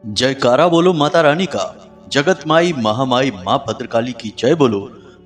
जयकारा बोलो माता रानी का। जगत माई महामाई माँ भद्रकाली की जय बोलो।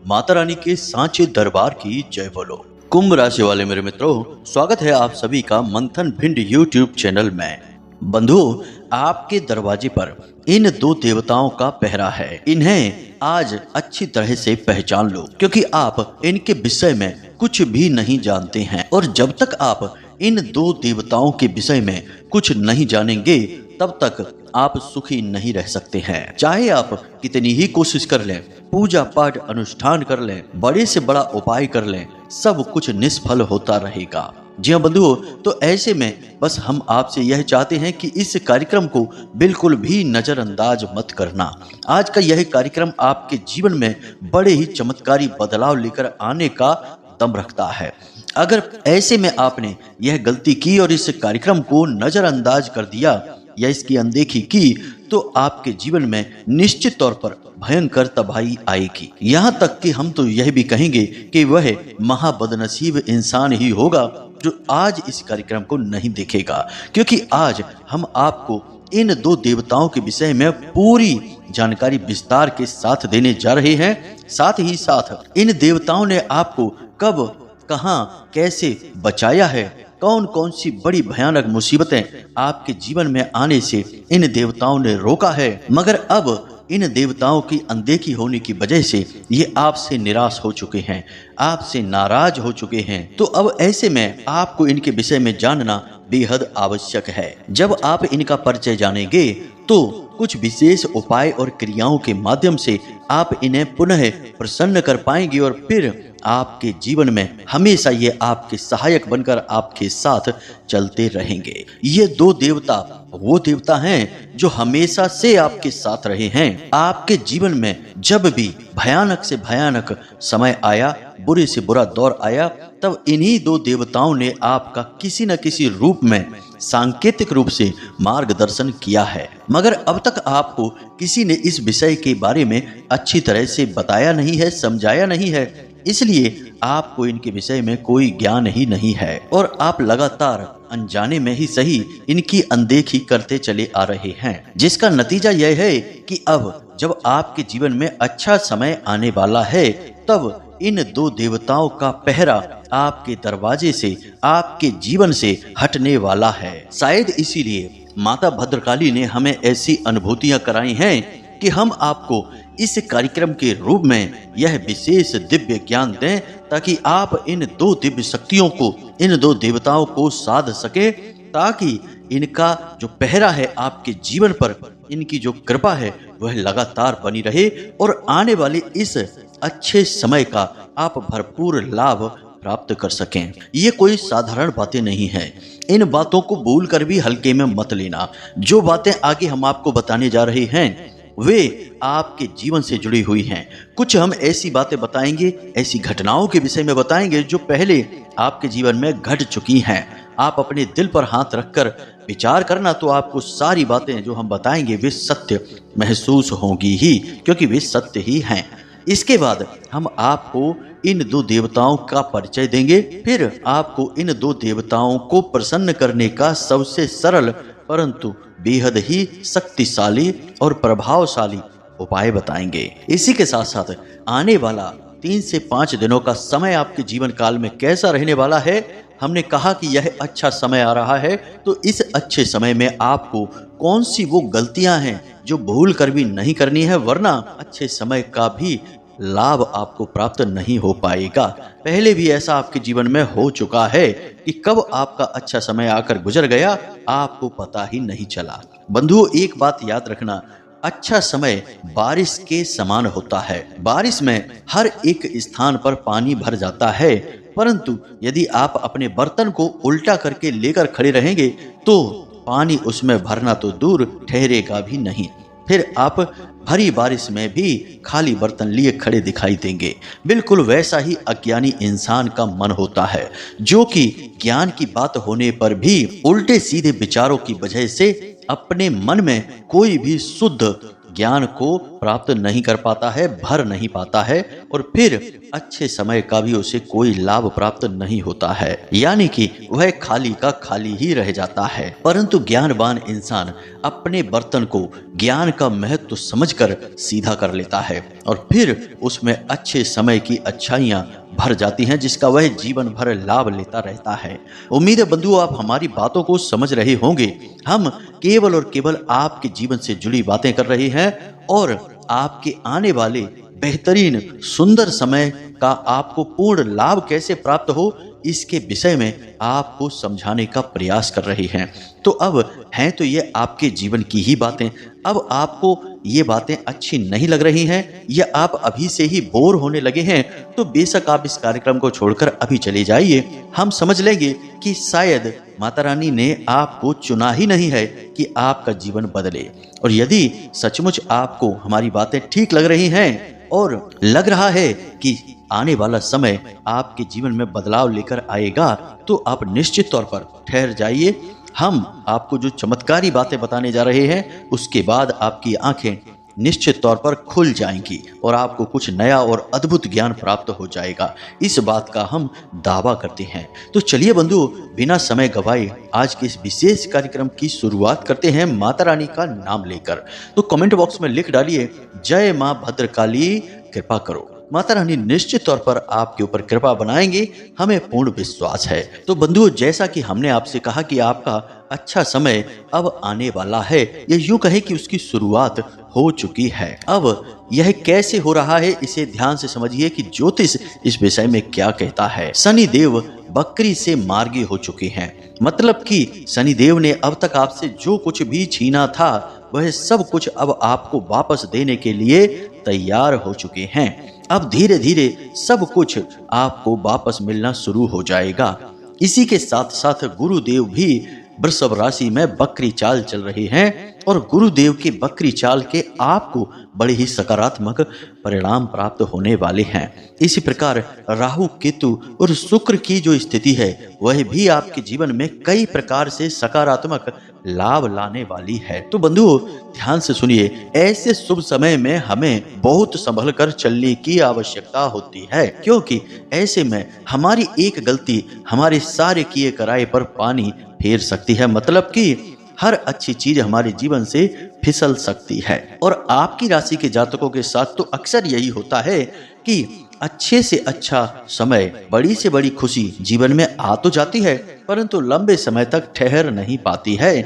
माता रानी के सांचे दरबार की जय बोलो। कुंभ राशि वाले मेरे मित्रों, स्वागत है आप सभी का मंथन भिंड यूट्यूब चैनल में। बंधुओं, आपके दरवाजे पर इन दो देवताओं का पहरा है। इन्हें आज अच्छी तरह से पहचान लो, क्योंकि आप इनके विषय में कुछ भी नहीं जानते हैं। और जब तक आप इन दो देवताओं के विषय में कुछ नहीं जानेंगे, तब तक आप सुखी नहीं रह सकते हैं। चाहे आप कितनी ही कोशिश कर लें, पूजा पाठ अनुष्ठान कर लें, बड़े से बड़ा उपाय कर लें, सब कुछ निष्फल होता रहेगा। जी हाँ बंधुओं, तो ऐसे में बस हम आपसे यह चाहते हैं कि इस कार्यक्रम को बिल्कुल भी नजरअंदाज मत करना। आज का यह कार्यक्रम आपके जीवन में बड़े ही चमत्कारी बदलाव लेकर आने का दम रखता है। अगर ऐसे में आपने यह गलती की और इस कार्यक्रम को नजरअंदाज कर दिया या इसकी अनदेखी की, तो आपके जीवन में निश्चित तौर पर भयंकर तबाही आएगी। यहाँ तक कि हम तो यह भी कहेंगे कि वह महाबदनसीब इंसान ही होगा जो आज इस कार्यक्रम को नहीं देखेगा, क्योंकि आज हम आपको इन दो देवताओं के विषय में पूरी जानकारी विस्तार के साथ देने जा रहे हैं। साथ ही साथ इन देवताओं ने आपको कब, कहां, कैसे बचाया है, कौन कौन सी बड़ी भयानक मुसीबतें आपके जीवन में आने से इन देवताओं ने रोका है, मगर अब इन देवताओं की अनदेखी होने की वजह से ये आपसे निराश हो चुके हैं, आपसे नाराज हो चुके हैं। तो अब ऐसे में आपको इनके विषय में जानना बेहद आवश्यक है। जब आप इनका परिचय जानेंगे तो कुछ विशेष उपाय और क्रियाओं के माध्यम से आप इन्हें पुनः प्रसन्न कर पाएंगे और फिर आपके जीवन में हमेशा ये आपके सहायक बनकर आपके साथ चलते रहेंगे। ये दो देवता वो देवता हैं जो हमेशा से आपके साथ रहे हैं। आपके जीवन में जब भी भयानक से भयानक समय आया, बुरे से बुरा दौर आया, तब इन्हीं दो देवताओं ने आपका किसी न किसी रूप में सांकेतिक रूप से मार्गदर्शन किया है। मगर अब तक आपको किसी ने इस विषय के बारे में अच्छी तरह से बताया नहीं है, समझाया नहीं है, इसलिए आपको इनके विषय में कोई ज्ञान ही नहीं है और आप लगातार अनजाने में ही सही इनकी अनदेखी करते चले आ रहे हैं, जिसका नतीजा यह है कि अब जब आपके जीवन में अच्छा समय आने वाला है, तब इन दो देवताओं का पहरा आपके दरवाजे से, आपके जीवन से हटने वाला है। शायद इसीलिए माता भद्रकाली ने हमें ऐसी अनुभूतियां कराई हैं कि हम आपको इस कार्यक्रम के रूप में यह विशेष दिव्य ज्ञान दें, ताकि आप इन दो दिव्य शक्तियों को, इन दो देवताओं को साध सके, ताकि इनका जो पहरा है आपके जीवन पर, इनकी जो कृपा है वह लगातार बनी रहे और आने वाले इस अच्छे समय का आप भरपूर लाभ प्राप्त कर सकें। ये कोई साधारण बातें नहीं हैं। इन बातों को भूल कर भी हल्के में मत लेना। जो बातें आगे हम आपको बताने जा रहे हैं वे आपके जीवन से जुड़ी हुई हैं। कुछ हम ऐसी बातें बताएंगे, ऐसी घटनाओं के विषय में बताएंगे जो पहले आपके जीवन में घट चुकी हैं। आप अपने दिल पर हाथ रखकर विचार करना, तो आपको सारी बातें जो हम बताएंगे वे सत्य महसूस होंगी ही, क्योंकि वे सत्य ही हैं। इसके बाद हम आपको इन दो देवताओं का परिचय देंगे, फिर आपको इन दो देवताओं को प्रसन्न करने का सबसे सरल परंतु बेहद ही शक्तिशाली और प्रभावशाली उपाय बताएंगे। इसी के साथ साथ आने वाला 3 से 5 दिनों का समय आपके जीवन काल में कैसा रहने वाला है, हमने कहा कि यह अच्छा समय आ रहा है, तो इस अच्छे समय में आपको कौन सी वो गलतियां हैं जो भूल कर भी नहीं करनी है, वरना अच्छे समय का भी लाभ आपको प्राप्त नहीं हो पाएगा। पहले भी ऐसा आपके जीवन में हो चुका है कि कब आपका अच्छा समय आकर गुजर गया आपको पता ही नहीं चला। बंधुओं, एक बात याद रखना, अच्छा समय बारिश के समान होता है। बारिश में हर एक स्थान पर पानी भर जाता है, परंतु यदि आप अपने बर्तन को उल्टा करके लेकर खड़े रहेंगे तो पानी उसमें भरना तो दूर, ठहरेगा भी नहीं। फिर आप भरी बारिश में भी खाली बर्तन लिए खड़े दिखाई देंगे। बिल्कुल वैसा ही अज्ञानी इंसान का मन होता है, जो कि ज्ञान की बात होने पर भी उल्टे सीधे विचारों की वजह से अपने मन में कोई भी शुद्ध ज्ञान को प्राप्त नहीं कर पाता है, भर नहीं पाता है और फिर अच्छे समय का भी उसे कोई लाभ प्राप्त नहीं होता है, यानी कि वह खाली का खाली ही रह जाता है। परंतु ज्ञानवान इंसान अपने बर्तन को ज्ञान का महत्व समझकर सीधा कर लेता है और फिर उसमें अच्छे समय की अच्छाइयां भर जाती हैं, जिसका वह जीवन भर लाभ लेता रहता है। उम्मीद है बंधुओं आप हमारी बातों को समझ रहे होंगे। हम केवल और केवल आपके जीवन से जुड़ी बातें कर रहे हैं और आपके आने वाले बेहतरीन सुंदर समय का आपको पूर्ण लाभ कैसे प्राप्त हो इसके विषय में आपको समझाने का प्रयास कर रही हैं। तो अब हैं तो ये आपके जीवन की ही बातें। अब आपको ये बातें अच्छी नहीं लग रही हैं या आप अभी से ही बोर होने लगे हैं तो बेशक आप इस कार्यक्रम को छोड़कर अभी चले जाइए। हम समझ लेंगे कि शायद माता रानी ने आपको चुना ही नहीं है कि आपका जीवन बदले। और यदि सचमुच आपको हमारी बातें ठीक लग रही हैं और लग रहा है कि आने वाला समय आपके जीवन में बदलाव लेकर आएगा तो आप निश्चित तौर पर ठहर जाइए। हम आपको जो चमत्कारी बातें बताने जा रहे हैं उसके बाद आपकी आंखें निश्चित तौर पर खुल जाएंगी और आपको कुछ नया और अद्भुत ज्ञान प्राप्त हो जाएगा। इस बात का हम दावा करते हैं। तो चलिए बंधुओं बिना समय गवाए आज के इस विशेष कार्यक्रम की शुरुआत करते हैं माता रानी का नाम लेकर। तो कमेंट बॉक्स में लिख डालिए जय मां भद्रकाली कृपा करो। माता रानी निश्चित तौर पर आपके ऊपर कृपा बनाएंगे, हमें पूर्ण विश्वास है। तो बंधुओं जैसा कि हमने आपसे कहा कि आपका अच्छा समय अब आने वाला है, या यूं कहे कि उसकी शुरुआत हो चुकी है। अब यह कैसे हो रहा है इसे ध्यान से समझिए कि ज्योतिष इस विषय में क्या कहता है। शनि देव बकरी से मार्गी हो चुके हैं, मतलब कि शनि देव ने अब तक आपसे जो कुछ भी छीना था वह सब कुछ अब आपको वापस देने के लिए तैयार हो चुके हैं। अब धीरे धीरे सब कुछ आपको वापस मिलना शुरू हो जाएगा। इसी के साथ साथ गुरुदेव भी वृषभ राशि में बकरी चाल चल रहे हैं और गुरुदेव के बकरी चाल के आपको बड़े ही सकारात्मक परिणाम प्राप्त होने वाले हैं। इसी प्रकार राहु केतु और शुक्र की जो स्थिति है वह भी आपके जीवन में कई प्रकार से सकारात्मक लाभ लाने वाली है। तो बंधुओं ध्यान से सुनिए, ऐसे शुभ समय में हमें बहुत संभल कर चलने की आवश्यकता होती है, क्योंकि ऐसे में हमारी एक गलती हमारे सारे किए कराए पर पानी फेर सकती है, मतलब कि हर अच्छी चीज हमारे जीवन से फिसल सकती है। और आपकी राशि के जातकों के साथ तो अक्सर यही होता है कि अच्छे से अच्छा समय, बड़ी से बड़ी खुशी जीवन में आ तो जाती है परंतु लंबे समय तक ठहर नहीं पाती है।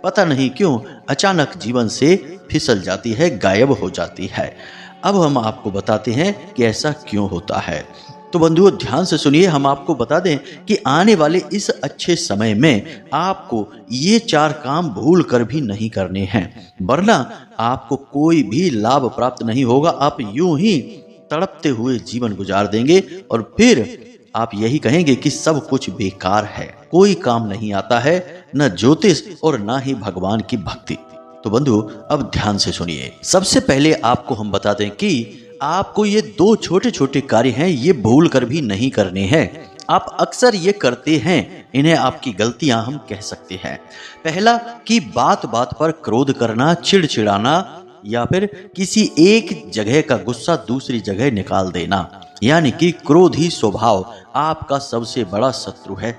पता नहीं क्यों अचानक जीवन से फिसल जाती है, गायब हो जाती है। अब हम आपको बताते हैं कि ऐसा क्यों होता है। तो बंधुओं ध्यान से सुनिए, हम आपको बता दें कि आने वाले इस अच्छे समय में आपको ये 4 काम भूल कर भी नहीं करने हैं, वरना आपको कोई भी लाभ प्राप्त नहीं होगा। आप यूं ही तड़पते हुए जीवन गुजार देंगे और फिर आप यही कहेंगे कि सब कुछ बेकार है, कोई काम नहीं आता है, न ज्योतिष और न ही भगवान की भक्ति। तो बंधु अब ध्यान से सुनिए। सबसे पहले आपको हम बता दें कि आपको ये 2 छोटे छोटे कार्य हैं, ये भूल कर भी नहीं करने हैं। आप अक्सर ये करते हैं, इन्हें आपकी गलतियां हम कह सकते हैं। पहला कि बात बात पर क्रोध करना, चिड़चिड़ाना या फिर किसी एक जगह का गुस्सा दूसरी जगह निकाल देना, यानी कि क्रोधी स्वभाव आपका सबसे बड़ा शत्रु है।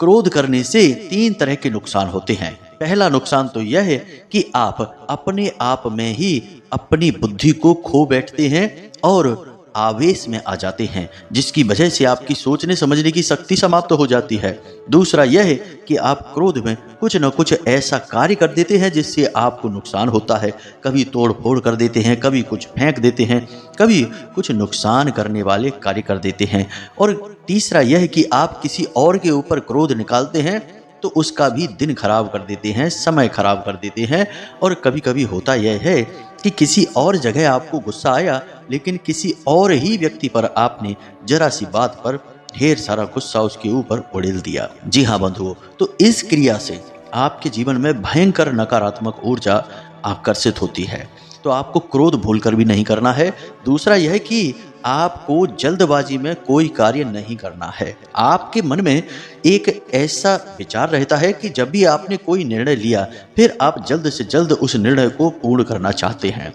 क्रोध करने से 3 तरह के नुकसान होते हैं। पहला नुकसान तो यह है कि आप अपने आप में ही अपनी बुद्धि को खो बैठते हैं और आवेश में आ जाते हैं, जिसकी वजह से आपकी सोचने समझने की शक्ति समाप्त हो जाती है। दूसरा यह है कि आप क्रोध में कुछ न कुछ ऐसा कार्य कर देते हैं जिससे आपको नुकसान होता है। कभी तोड़ फोड़ कर देते हैं, कभी कुछ फेंक देते हैं, कभी कुछ नुकसान करने वाले कार्य कर देते हैं। और तीसरा यह है कि आप किसी और के ऊपर क्रोध निकालते हैं तो उसका भी दिन खराब कर देते हैं, समय खराब कर देते हैं। और कभी कभी होता यह है कि किसी और जगह आपको गुस्सा आया लेकिन किसी और ही व्यक्ति पर आपने जरा सी बात पर ढेर सारा गुस्सा उसके ऊपर उड़ेल दिया। जी हाँ बंधुओं, तो इस क्रिया से आपके जीवन में भयंकर नकारात्मक ऊर्जा आकर्षित होती है। तो आपको क्रोध भूलकर भी नहीं करना है। दूसरा यह है कि आपको जल्दबाजी में कोई कार्य नहीं करना है। आपके मन में एक ऐसा विचार रहता है कि जब भी आपने कोई निर्णय लिया फिर आप जल्द से जल्द उस निर्णय को पूर्ण करना चाहते हैं।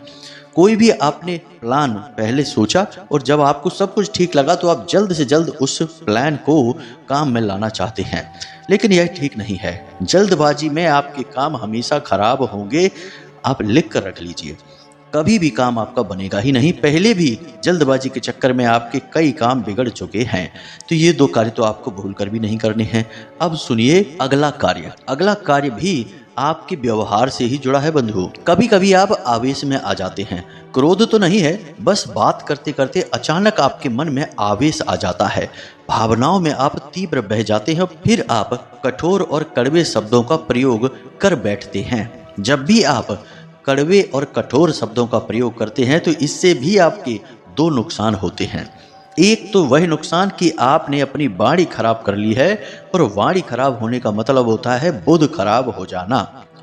कोई भी आपने प्लान पहले सोचा और जब आपको सब कुछ ठीक लगा तो आप जल्द से जल्द उस प्लान को काम में लाना चाहते हैं, लेकिन यह ठीक नहीं है। जल्दबाजी में आपके काम हमेशा खराब होंगे। आप लिख कर रख लीजिए, कभी भी काम आपका बनेगा ही नहीं। पहले भी जल्दबाजी के चक्कर में आपके कई काम बिगड़ चुके हैं, तो ये 2 कार्य तो आपको भूल कर भी नहीं करने हैं। अब सुनिए अगला कार्य। अगला कार्य भी आपके व्यवहार से ही जुड़ा है बंधु। कभी कभी आप आवेश में आ जाते हैं। क्रोध तो नहीं है, बस बात करते करते अचानक आपके मन में आवेश आ जाता है। भावनाओं में आप तीव्र बह जाते हैं, फिर आप कठोर और कड़वे शब्दों का प्रयोग कर बैठते हैं। जब भी आप कड़वे और कठोर शब्दों का प्रयोग करते हैं तो इससे भी आपके 2 नुकसान होते हैं। एक तो वह नुकसान कि आपने अपनी वाणी खराब कर ली है, और वाणी खराब होने का मतलब होता है बुध खराब हो जाना।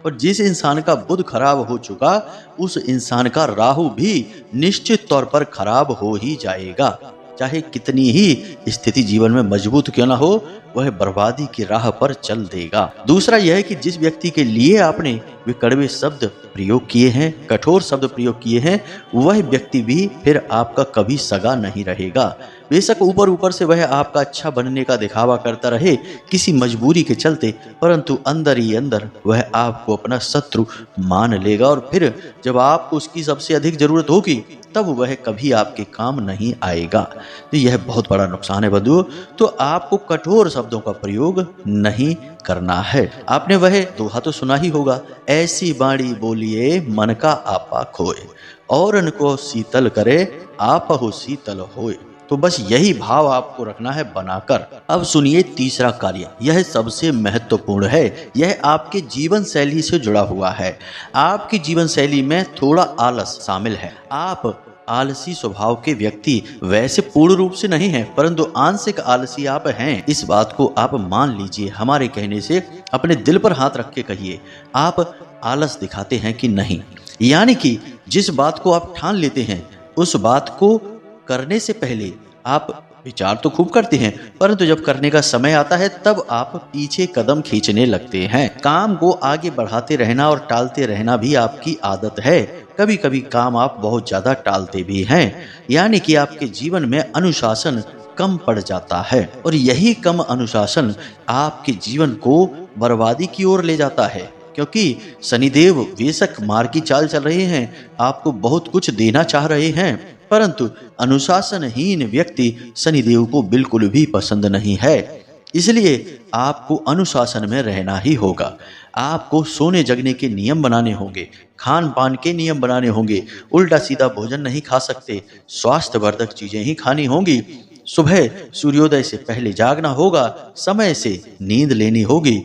और जिस इंसान का बुध खराब हो चुका, उस इंसान का राहु भी निश्चित तौर पर खराब हो ही जाएगा। चाहे कितनी ही स्थिति जीवन में मजबूत क्यों ना हो, वह बर्बादी की राह पर चल देगा। दूसरा यह है कि जिस व्यक्ति के लिए आपने वे कड़वे शब्द प्रयोग किए हैं, कठोर शब्द प्रयोग किए हैं, वह व्यक्ति भी फिर आपका कभी सगा नहीं रहेगा। बेशक ऊपर ऊपर से वह आपका अच्छा बनने का दिखावा करता रहे किसी मजबूरी के चलते, परंतु अंदर ही अंदर वह आपको अपना शत्रु मान लेगा, और फिर जब आपको उसकी सबसे अधिक जरूरत होगी तब वह कभी आपके काम नहीं आएगा। तो यह बहुत बड़ा नुकसान है बंधुओं। तो आपको कठोर शब्दों का प्रयोग नहीं करना है। आपने वह दोहा तो सुना ही होगा, ऐसी बाणी बोलिए मन का आपा खोए, औरन को शीतल करे आप हो शीतल होए। तो बस यही भाव आपको रखना है बनाकर। अब सुनिए तीसरा कार्य, यह सबसे महत्वपूर्ण है। यह आपके जीवन शैली से जुड़ा हुआ है। आपकी जीवन शैली में थोड़ा आलस शामिल है। आप आलसी स्वभाव के व्यक्ति वैसे पूर्ण रूप से नहीं हैं, परंतु आंशिक आलसी आप हैं। इस बात को आप मान लीजिए। हमारे कहने से अपने दिल पर हाथ रख के कहिए, आप आलस दिखाते हैं कि नहीं। यानी कि जिस बात को आप ठान लेते हैं, उस बात को करने से पहले आप विचार तो खूब करते हैं, परंतु जब करने का समय आता है तब आप पीछे कदम खींचने लगते हैं। काम को आगे बढ़ाते रहना और टालते रहना भी आपकी आदत है। कभी कभी काम आप बहुत ज्यादा टालते भी हैं, यानी कि आपके जीवन में अनुशासन कम पड़ जाता है, और यही कम अनुशासन आपके जीवन को बर्बादी की ओर ले जाता है। क्योंकि शनिदेव बेशक मार की चाल चल रहे हैं, आपको बहुत कुछ देना चाह रहे हैं, परंतु अनुशासनहीन व्यक्ति शनिदेव को बिल्कुल भी पसंद नहीं है। इसलिए आपको अनुशासन में रहना ही होगा। आपको सोने जगने के नियम बनाने होंगे, खान पान के नियम बनाने होंगे। उल्टा सीधा भोजन नहीं खा सकते, स्वास्थ्यवर्धक चीजें ही खानी होंगी। सुबह सूर्योदय से पहले जागना होगा, समय से नींद लेनी होगी,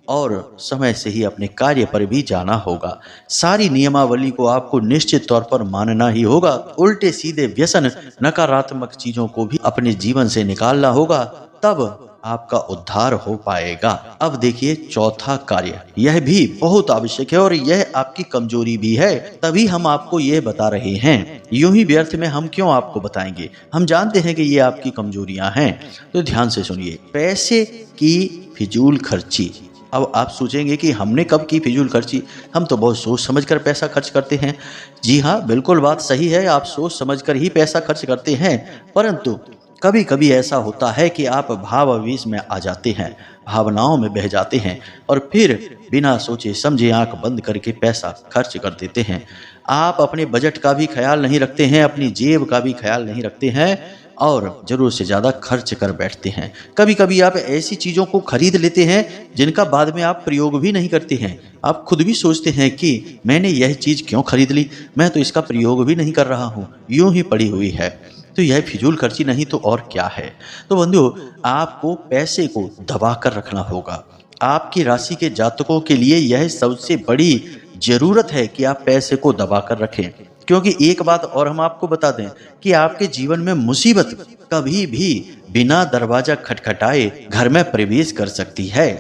और समय से ही अपने कार्य पर भी जाना होगा। सारी नियमावली को आपको निश्चित तौर पर मानना ही होगा। उल्टे सीधे व्यसन, नकारात्मक चीजों को भी अपने जीवन से निकालना होगा, तब आपका उद्धार हो पाएगा। अब देखिए चौथा कार्य, यह भी बहुत आवश्यक है और यह आपकी कमजोरी भी है, तभी हम आपको यह बता रहे हैं। यूं ही व्यर्थ में हम क्यों आपको बताएंगे, हम जानते हैं कि ये आपकी कमजोरियां हैं। तो ध्यान से सुनिए, पैसे की फिजूल खर्ची। अब आप सोचेंगे कि हमने कब की फिजूल खर्ची, हम तो बहुत सोच समझकर पैसा खर्च करते हैं। जी हाँ, बिल्कुल बात सही है, आप सोच समझकर ही पैसा खर्च करते हैं, परंतु कभी कभी ऐसा होता है कि आप भावावेश में आ जाते हैं, भावनाओं में बह जाते हैं, और फिर बिना सोचे समझे आंख बंद करके पैसा खर्च कर देते हैं। आप अपने बजट का भी ख्याल नहीं रखते हैं, अपनी जेब का भी ख्याल नहीं रखते हैं, और जरूरत से ज़्यादा खर्च कर बैठते हैं। कभी कभी आप ऐसी चीज़ों को खरीद लेते हैं जिनका बाद में आप प्रयोग भी नहीं करते हैं। आप खुद भी सोचते हैं कि मैंने यह चीज़ क्यों खरीद ली, मैं तो इसका प्रयोग भी नहीं कर रहा हूँ, यूं ही पड़ी हुई है। तो यह फिजूल खर्ची नहीं तो और क्या है। तो बंधुओं, आपको पैसे को दबा कर रखना होगा। आपकी राशि के जातकों के लिए यह सबसे बड़ी जरूरत है कि आप पैसे को दबा कर रखें। क्योंकि एक बात और हम आपको बता दें कि आपके जीवन में मुसीबत कभी भी बिना दरवाजा खटखटाए घर में प्रवेश कर सकती है।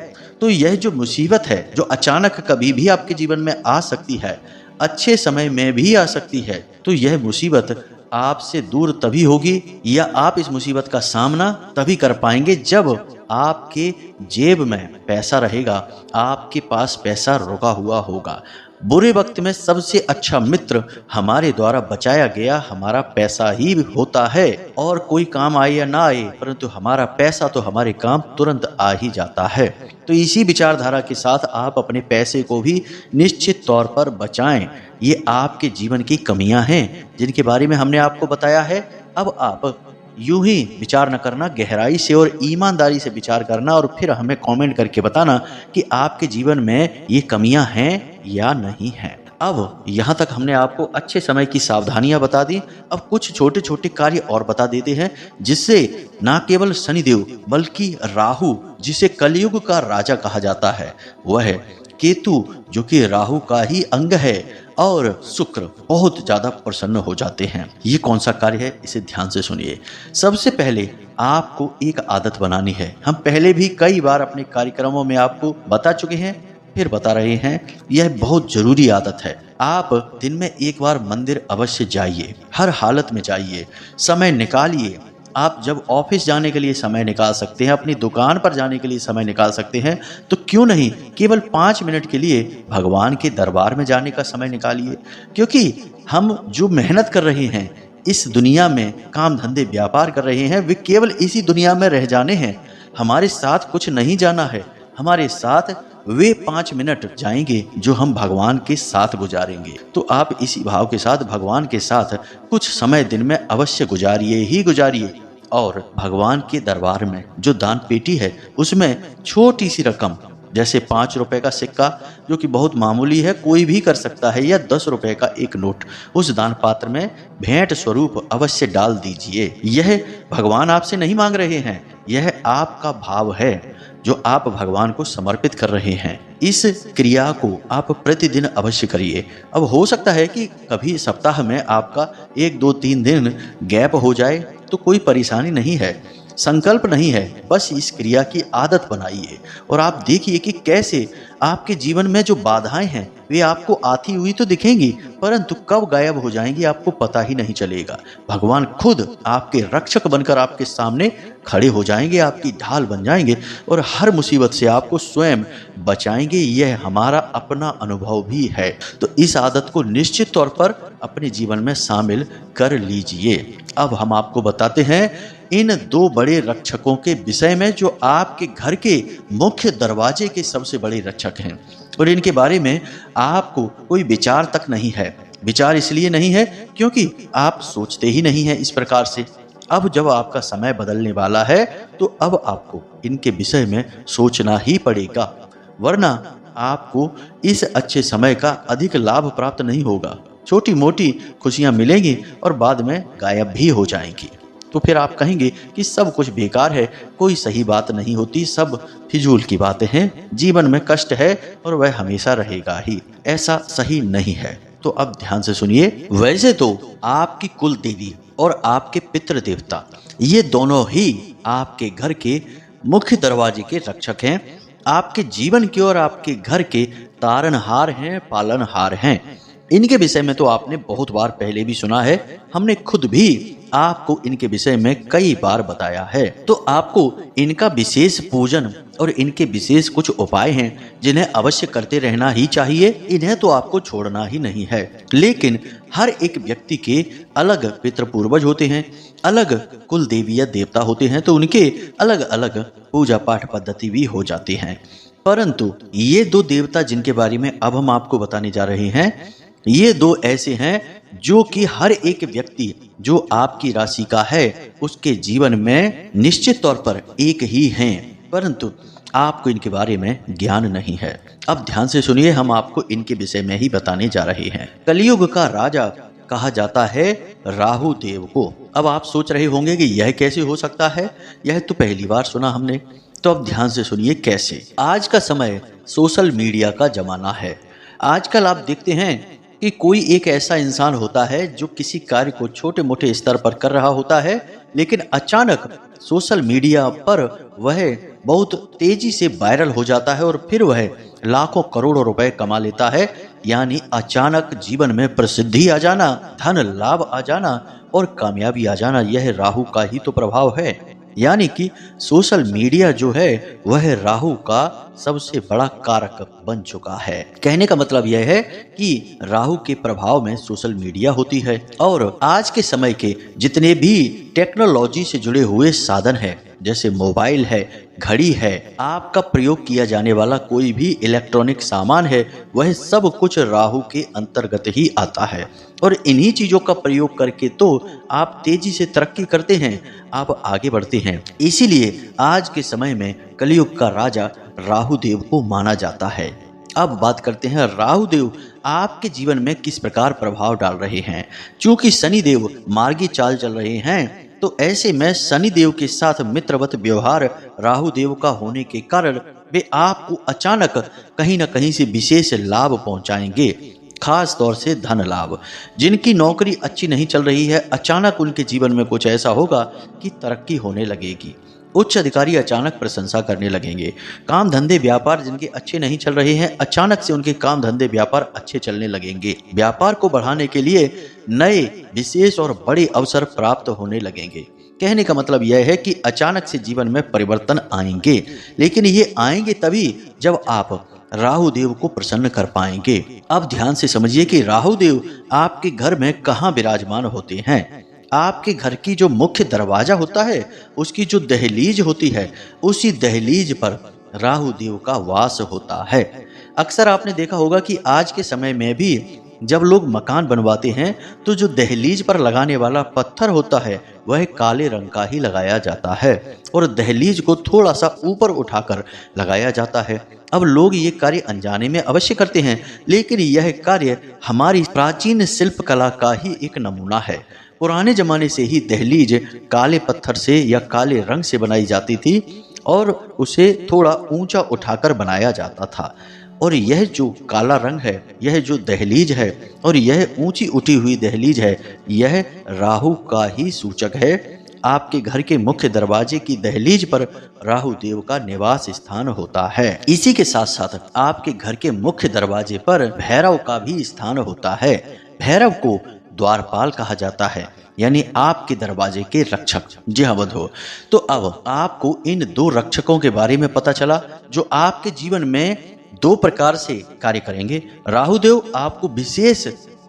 तो यह जो मुसीबत है, जो अचानक कभी भी आपके जीवन में आ सकती है, अच्छे समय में भी आ सकती है, तो यह मुसीबत आपसे दूर तभी होगी, या आप इस मुसीबत का सामना तभी कर पाएंगे जब आपके जेब में पैसा रहेगा, आपके पास पैसा रुका हुआ होगा। बुरे वक्त में सबसे अच्छा मित्र हमारे द्वारा बचाया गया हमारा पैसा ही होता है। और कोई काम आए या ना आए, परंतु हमारा पैसा तो हमारे काम तुरंत आ ही जाता है। तो इसी विचारधारा के साथ आप अपने पैसे को भी निश्चित तौर पर बचाएं। ये आपके जीवन की कमियां हैं जिनके बारे में हमने आपको बताया है। अब आप यूं ही विचार न करना, गहराई से और ईमानदारी से विचार करना और फिर हमें कमेंट करके बताना कि आपके जीवन में ये कमियां हैं या नहीं हैं। अब यहाँ तक हमने आपको अच्छे समय की सावधानियां बता दी। अब कुछ छोटे छोटे कार्य और बता देते हैं जिससे ना केवल शनिदेव बल्कि राहु, जिसे कलयुग का राजा कहा जाता है, वह केतु जो कि राहु का ही अंग है, और शुक्र बहुत ज्यादा प्रसन्न हो जाते हैं। ये कौन सा कार्य है, इसे ध्यान से सुनिए। सबसे पहले आपको एक आदत बनानी है। हम पहले भी कई बार अपने कार्यक्रमों में आपको बता चुके हैं, फिर बता रहे हैं। यह बहुत जरूरी आदत है। आप दिन में एक बार मंदिर अवश्य जाइए, हर हालत में जाइए, समय निकालिए। आप जब ऑफिस जाने के लिए समय निकाल सकते हैं, अपनी दुकान पर जाने के लिए समय निकाल सकते हैं, तो क्यों नहीं केवल 5 मिनट के लिए भगवान के दरबार में जाने का समय निकालिए। क्योंकि हम जो मेहनत कर रहे हैं इस दुनिया में, काम धंधे व्यापार कर रहे हैं, वे केवल इसी दुनिया में रह जाने हैं। हमारे साथ कुछ नहीं जाना है। हमारे साथ वे 5 मिनट जाएंगे जो हम भगवान के साथ गुजारेंगे। तो आप इसी भाव के साथ भगवान के साथ कुछ समय दिन में अवश्य गुजारिए ही गुजारिए। और भगवान के दरबार में जो दान पेटी है उसमें छोटी सी रकम, जैसे 5 रुपए का सिक्का जो कि बहुत मामूली है, कोई भी कर सकता है, या 10 रुपए का एक नोट, उस दान पात्र में भेंट स्वरूप अवश्य डाल दीजिए। यह भगवान आपसे नहीं मांग रहे हैं, यह आपका भाव है जो आप भगवान को समर्पित कर रहे हैं। इस क्रिया को आप प्रतिदिन अवश्य करिए। अब हो सकता है कि कभी सप्ताह में आपका 1, 2, 3 दिन गैप हो जाए, तो कोई परेशानी नहीं है, संकल्प नहीं है। बस इस क्रिया की आदत बनाइए और आप देखिए कि कैसे आपके जीवन में जो बाधाएं हैं वे आपको आती हुई तो दिखेंगी, परंतु कब गायब हो जाएंगी आपको पता ही नहीं चलेगा। भगवान खुद आपके रक्षक बनकर आपके सामने खड़े हो जाएंगे, आपकी ढाल बन जाएंगे और हर मुसीबत से आपको स्वयं बचाएंगे। यह हमारा अपना अनुभव भी है। तो इस आदत को निश्चित तौर पर अपने जीवन में शामिल कर लीजिए। अब हम आपको बताते हैं इन 2 बड़े रक्षकों के विषय में जो आपके घर के मुख्य दरवाजे के सबसे बड़े रक्षक हैं, और इनके बारे में आपको कोई विचार तक नहीं है। विचार इसलिए नहीं है क्योंकि आप सोचते ही नहीं हैं इस प्रकार से। अब जब आपका समय बदलने वाला है तो अब आपको इनके विषय में सोचना ही पड़ेगा, वरना आपको इस अच्छे समय का अधिक लाभ प्राप्त नहीं होगा। छोटी मोटी खुशियां मिलेंगी और बाद में गायब भी हो जाएंगी। तो फिर आप कहेंगे कि सब कुछ बेकार है, कोई सही बात नहीं होती, सब फिजूल की बातें हैं, जीवन में कष्ट है और वह हमेशा रहेगा ही। ऐसा सही नहीं है। तो अब ध्यान से सुनिए। वैसे तो आपकी कुल देवी और आपके पितृ देवता, ये दोनों ही आपके घर के मुख्य दरवाजे के रक्षक हैं, आपके जीवन के और आपके घर के तारनहार हैं, पालनहार हैं। इनके विषय में तो आपने बहुत बार पहले भी सुना है, हमने खुद भी आपको इनके विषय में कई बार बताया है। तो आपको इनका विशेष पूजन और इनके विशेष कुछ उपाय हैं जिन्हें अवश्य करते रहना ही चाहिए। इन्हें तो आपको छोड़ना ही नहीं है। लेकिन हर एक व्यक्ति के अलग पितृ पूर्वज होते हैं, अलग कुल देवी या देवता होते हैं, तो उनके अलग अलग पूजा पाठ पद्धति भी हो जाती हैं। परंतु ये 2 देवता जिनके बारे में अब हम आपको बताने जा रहे हैं, ये 2 ऐसे हैं जो कि हर एक व्यक्ति जो आपकी राशि का है उसके जीवन में निश्चित तौर पर एक ही हैं, परंतु आपको इनके बारे में ज्ञान नहीं है। अब ध्यान से सुनिए, हम आपको इनके विषय में ही बताने जा रहे हैं। कलयुग का राजा कहा जाता है राहु देव को। अब आप सोच रहे होंगे कि यह कैसे हो सकता है, यह तो पहली बार सुना हमने। तो अब ध्यान से सुनिए कैसे। आज का समय सोशल मीडिया का जमाना है। आजकल आप देखते हैं कि कोई एक ऐसा इंसान होता है जो किसी कार्य को छोटे मोटे स्तर पर कर रहा होता है, लेकिन अचानक सोशल मीडिया पर वह बहुत तेजी से वायरल हो जाता है और फिर वह लाखों करोड़ों रुपए कमा लेता है। यानी अचानक जीवन में प्रसिद्धि आ जाना, धन लाभ आ जाना और कामयाबी आ जाना, यह राहु का ही तो प्रभाव है। यानी कि सोशल मीडिया जो है वह राहु का सबसे बड़ा कारक बन चुका है। कहने का मतलब यह है कि राहु के प्रभाव में सोशल मीडिया होती है और आज के समय के जितने भी टेक्नोलॉजी से जुड़े हुए साधन है, जैसे मोबाइल है, घड़ी है, आपका प्रयोग किया जाने वाला कोई भी इलेक्ट्रॉनिक सामान है, वह सब कुछ राहु के अंतर्गत ही आता है। और इन्हीं चीजों का प्रयोग करके तो आप तेजी से तरक्की करते हैं, आप आगे बढ़ते हैं। इसीलिए आज के समय में कलयुग का राजा राहु देव को माना जाता है। अब बात करते हैं राहु देव आपके जीवन में किस प्रकार प्रभाव डाल रहे हैं। चूंकि शनि देव मार्गी चाल चल रहे हैं, तो ऐसे में शनि देव के साथ मित्रवत व्यवहार राहु देव का होने के कारण वे आपको अचानक कहीं न कहीं से विशेष लाभ पहुंचाएंगे, खास तौर से धन लाभ। जिनकी नौकरी अच्छी नहीं चल रही है, अचानक उनके जीवन में कुछ ऐसा होगा कि तरक्की होने लगेगी। उच्च अधिकारी अचानक प्रशंसा करने लगेंगे। काम धंधे व्यापार जिनके अच्छे नहीं चल रहे हैं, अचानक से उनके काम धंधे व्यापार अच्छे चलने लगेंगे। व्यापार को बढ़ाने के लिए नए विशेष और बड़े अवसर प्राप्त होने लगेंगे। कहने का मतलब यह है कि अचानक से जीवन में परिवर्तन आएंगे, लेकिन ये आएंगे तभी जब आप राहु देव को प्रसन्न कर पाएंगे। अब ध्यान से समझिए कि राहु देव आपके घर में कहाँ विराजमान होते हैं। आपके घर की जो मुख्य दरवाजा होता है, उसकी जो दहलीज होती है, उसी दहलीज पर राहु देव का वास होता है। अक्सर आपने देखा होगा कि आज के समय में भी जब लोग मकान बनवाते हैं तो जो दहलीज पर लगाने वाला पत्थर होता है वह काले रंग का ही लगाया जाता है और दहलीज को थोड़ा सा ऊपर उठाकर लगाया जाता है। अब लोग ये कार्य अनजाने में अवश्य करते हैं, लेकिन यह कार्य हमारी प्राचीन शिल्प कला का ही एक नमूना है। पुराने जमाने से ही दहलीज काले पत्थर से या काले रंग से बनाई जाती थी और उसे थोड़ा ऊंचा उठाकर बनाया जाता था। और यह जो काला रंग है, यह जो दहलीज है और यह ऊंची उठी हुई दहलीज है, यह राहु का ही सूचक है। आपके घर के मुख्य दरवाजे की दहलीज पर राहु देव का निवास स्थान होता है। इसी के साथ साथ आपके घर के मुख्य दरवाजे पर भैरव का भी स्थान होता है। भैरव को द्वारपाल कहा जाता है, यानी आपके दरवाजे के रक्षक। जी हाँ बंधुओं, तो अब आपको इन दो रक्षकों के बारे में पता चला जो आपके जीवन में दो प्रकार से कार्य करेंगे। राहु देव आपको विशेष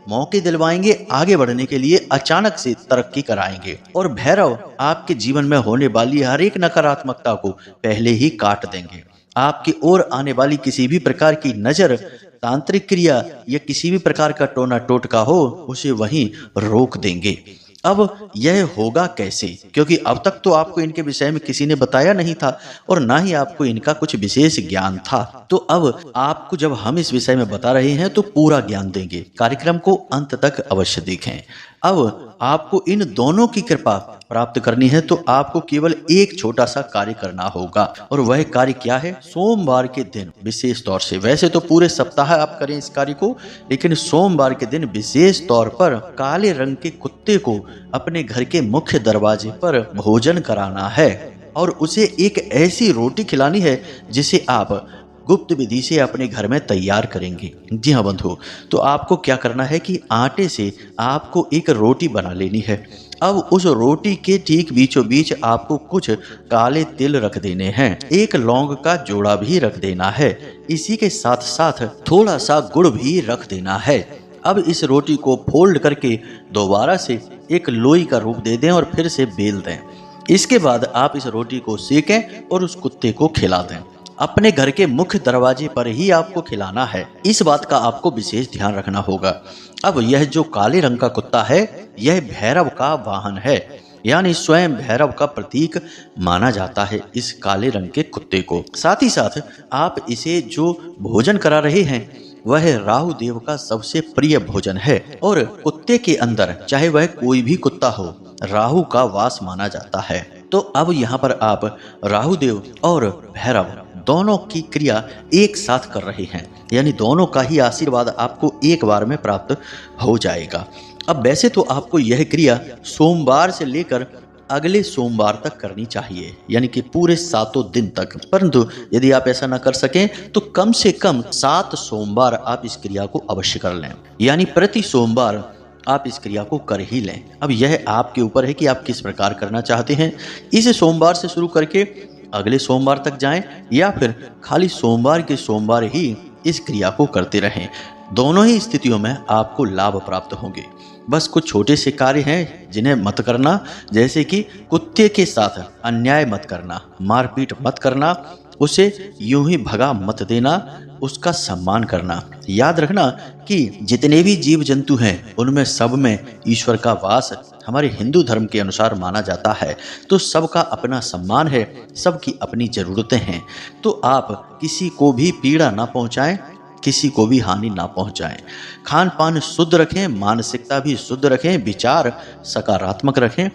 मौके दिलवाएंगे, आगे बढ़ने के लिए अचानक से तरक्की कराएंगे, और भैरव आपके जीवन में होने वाली हर एक नकारात्मकता को पहले ही काट देंगे। आपकी ओर आने वाली किसी भी प्रकार की नजर, तांत्रिक क्रिया या किसी भी प्रकार का टोना टोटका हो, उसे वहीं रोक देंगे। अब यह होगा कैसे? क्योंकि अब तक तो आपको इनके विषय में किसी ने बताया नहीं था और ना ही आपको इनका कुछ विशेष ज्ञान था। तो अब आपको जब हम इस विषय में बता रहे हैं तो पूरा ज्ञान देंगे। कार्यक्रम को अंत तक अवश्य देखें। अब आपको इन दोनों की कृपा प्राप्त करनी है तो आपको केवल एक छोटा सा कार्य करना होगा, और वह कार्य क्या है? सोमवार के दिन विशेष तौर से, वैसे तो पूरे सप्ताह आप करें इस कार्य को, लेकिन सोमवार के दिन विशेष तौर पर काले रंग के कुत्ते को अपने घर के मुख्य दरवाजे पर भोजन कराना है और उसे एक ऐसी रोटी खिलानी है जिसे आप गुप्त विधि से अपने घर में तैयार करेंगे। जी हाँ बंधु, तो आपको क्या करना है कि आटे से आपको एक रोटी बना लेनी है। अब उस रोटी के ठीक बीचों बीच आपको कुछ काले तिल रख देने हैं, एक लौंग का जोड़ा भी रख देना है, इसी के साथ साथ थोड़ा सा गुड़ भी रख देना है। अब इस रोटी को फोल्ड करके दोबारा से एक लोई का रूप दे दें और फिर से बेल दें। इसके बाद आप इस रोटी को सेकें और उस कुत्ते को खिला दें। अपने घर के मुख्य दरवाजे पर ही आपको खिलाना है, इस बात का आपको विशेष ध्यान रखना होगा। अब यह जो काले रंग का कुत्ता है, यह भैरव का वाहन है, यानी स्वयं भैरव का प्रतीक माना जाता है इस काले रंग के कुत्ते को। साथ ही साथ आप इसे जो भोजन करा रहे हैं वह राहु देव का सबसे प्रिय भोजन है, और कुत्ते के अंदर चाहे वह कोई भी कुत्ता हो, राहु का वास माना जाता है। तो अब यहाँ पर आप राहु देव और भैरव दोनों की क्रिया एक साथ कर रहे हैं, यानी दोनों का ही आशीर्वाद आपको एक बार में प्राप्त हो जाएगा। अब वैसे तो आपको यह क्रिया सोमवार से लेकर अगले सोमवार तक करनी चाहिए, यानी कि पूरे 7 दिन तक। परंतु यदि आप ऐसा न कर सकें तो कम से कम 7 सोमवार आप इस क्रिया को अवश्य कर लें, यानी प्रति सोमवार आप इस क्रिया को कर ही लें। अब यह आपके ऊपर है कि आप किस प्रकार करना चाहते हैं। इसे सोमवार से शुरू करके अगले सोमवार तक जाएं या फिर खाली सोमवार के सोमवार ही इस क्रिया को करते रहें। दोनों ही स्थितियों में आपको लाभ प्राप्त होंगे। बस कुछ छोटे से कार्य हैं जिन्हें मत करना, जैसे कि कुत्ते के साथ अन्याय मत करना, मारपीट मत करना, उसे यूं ही भगा मत देना, उसका सम्मान करना। याद रखना कि जितने भी जीव जंतु हैं उनमें सब में ईश्वर का वास हमारे हिंदू धर्म के अनुसार माना जाता है। तो सबका अपना सम्मान है, सबकी अपनी ज़रूरतें हैं। तो आप किसी को भी पीड़ा ना पहुंचाएं, किसी को भी हानि ना पहुंचाएं। खान पान शुद्ध रखें, मानसिकता भी शुद्ध रखें, विचार सकारात्मक रखें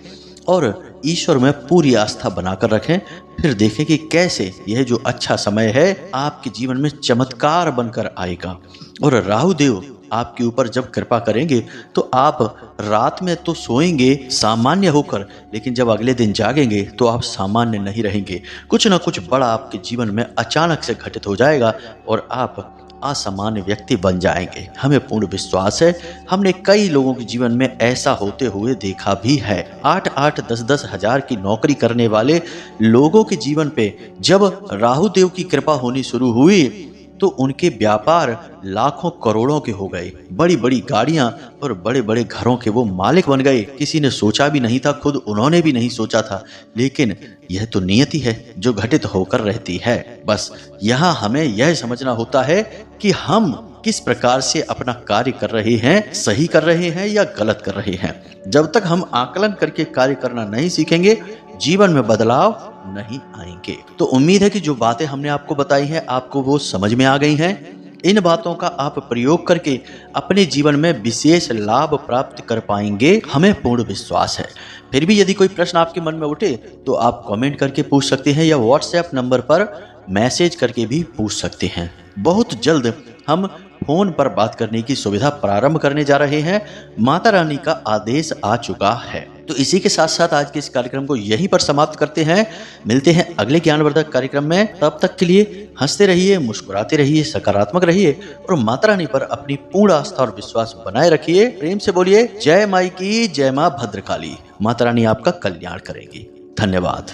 और ईश्वर में पूरी आस्था बनाकर रखें। फिर देखें कि कैसे यह जो अच्छा समय है आपके जीवन में चमत्कार बनकर आएगा। और राहु देव आपके ऊपर जब कृपा करेंगे तो आप रात में तो सोएंगे सामान्य होकर, लेकिन जब अगले दिन जागेंगे तो आप सामान्य नहीं रहेंगे। कुछ ना कुछ बड़ा आपके जीवन में अचानक से घटित हो जाएगा और आप असामान्य व्यक्ति बन जाएंगे। हमें पूर्ण विश्वास है, हमने कई लोगों के जीवन में ऐसा होते हुए देखा भी है। 8-8, 10-10 हजार की नौकरी करने वाले लोगों के जीवन पे जब राहु देव की कृपा होनी शुरू हुई तो उनके व्यापार लाखों करोड़ों के हो गए। बड़ी बड़ी गाड़ियां और बड़े बड़े घरों के वो मालिक बन गए। किसी ने सोचा भी नहीं था, खुद उन्होंने भी नहीं सोचा था, लेकिन यह तो नियति है जो घटित होकर रहती है। बस यहाँ हमें यह समझना होता है कि हम किस प्रकार से अपना कार्य कर रहे हैं, सही कर रहे हैं या गलत कर रहे हैं। जब तक हम आकलन करके कार्य करना नहीं सीखेंगे, जीवन में बदलाव नहीं आएंगे। तो उम्मीद है कि जो बातें हमने आपको बताई हैं आपको वो समझ में आ गई हैं। इन बातों का आप प्रयोग करके अपने जीवन में विशेष लाभ प्राप्त कर पाएंगे, हमें पूर्ण विश्वास है। फिर भी यदि कोई प्रश्न आपके मन में उठे तो आप कमेंट करके पूछ सकते हैं या व्हाट्सएप नंबर पर मैसेज करके भी पूछ सकते हैं। बहुत जल्द हम फोन पर बात करने की सुविधा प्रारंभ करने जा रहे हैं। माता रानी का आदेश आ चुका है। तो इसी के साथ साथ आज के इस कार्यक्रम को यहीं पर समाप्त करते हैं। मिलते हैं अगले ज्ञानवर्धक कार्यक्रम में। तब तक के लिए हंसते रहिए, मुस्कुराते रहिए, सकारात्मक रहिए और माता रानी पर अपनी पूर्ण आस्था और विश्वास बनाए रखिए। प्रेम से बोलिए जय माई की, जय मां भद्रकाली। माता रानी आपका कल्याण करेंगी। धन्यवाद।